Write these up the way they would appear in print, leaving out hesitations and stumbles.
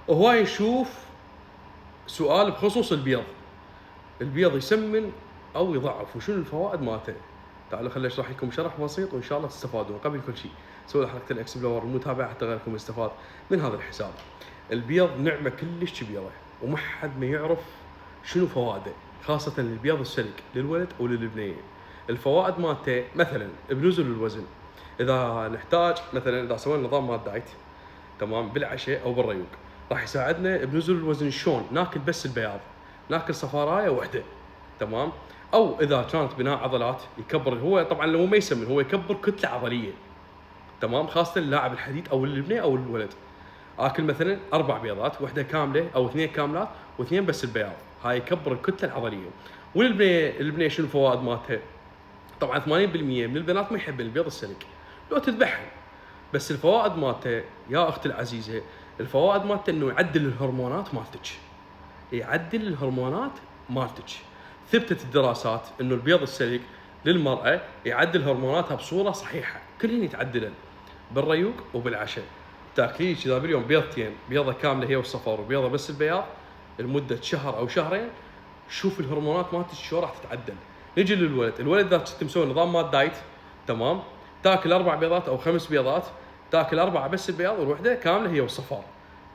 وهواي نشوف سؤال بخصوص البيض. البيض يسمن او يضعف وشنو الفوائد مالته؟ تعالوا خليني اشرح لكم شرح بسيط وان شاء الله تستفادون. قبل كل شيء سووا حركه الاكسبلور المتابعه حتى غيركم يستفاد من هذا الحساب. البيض نعمه كلش كبيره وما حد ما يعرف شنو فوائده، خاصه البيض السلك للولد او للبنيه. الفوائد مالته مثلا بنزول الوزن، اذا نحتاج مثلا اذا سوينا نظام مال دايت تمام بالعشاء او بالريوق راح يساعدنا بنزول الوزن. شلون؟ ناكل بس البياض، ناكل صفارايه واحده تمام. او اذا كانت بناء عضلات يكبر، هو طبعا لو ما يسمن هو يكبر كتله عضليه تمام، خاصه اللاعب الحديد او البنيه او الولد. اكل مثلا 4 بيضات، واحده كامله او 2 كاملات واثنين بس البياض، هاي يكبر الكتله العضليه. والبنيه شنو الفوائد مالتها؟ طبعا 80% من البنات ما يحب البيض السلك لو تذبحها، بس الفوائد مالته يا اختي العزيزه، الفوائد مالته انه يعدل الهرمونات مالتك، يعدل الهرمونات مالتك. ثبتت الدراسات انه البيض السلك للمراه يعدل هرموناتها بصوره صحيحه، كلهن يتعدلن بالريوق وبالعشاء. تاكلين اذا باليوم بيضتين، بيضه كامله هي والصفار وبيضه بس البياض لمده شهر او شهرين، شوف الهرمونات مالتك شلون راح تتعدل. نجي للولد، الولد اذا كنت مسوي نظام مال دايت تمام، تاكل 4 بيضات او 5 بيضات، تاكل 4 بس البياض والوحده كامله هي والصفار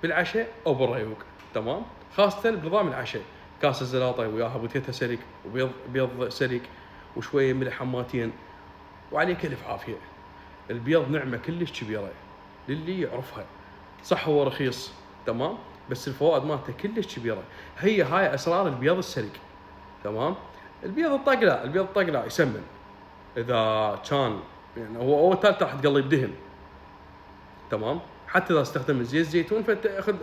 بالعشاء او بالريوق تمام. خاصه بنظام العشاء، كاسه زلاطه وياها بوتيتا سلك وبيض سلك وشويه ملح حماتين وعليك الف عافيه. البيض نعمه كلش كبيره للي يعرفها. صح هو رخيص تمام، بس الفوائد مالته كلش كبيره. هاي اسرار البيض السلك تمام. البيض الطق لا، البيض الطق لا يسمن اذا كان يعني هو اول ثالث راح تقلب دهن تمام. حتى اذا استخدم زيت زيتون فتاخذ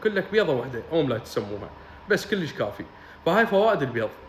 كلك بيضه واحده اومليت تسموها، بس كلش كافي. فهاي فوائد البيض.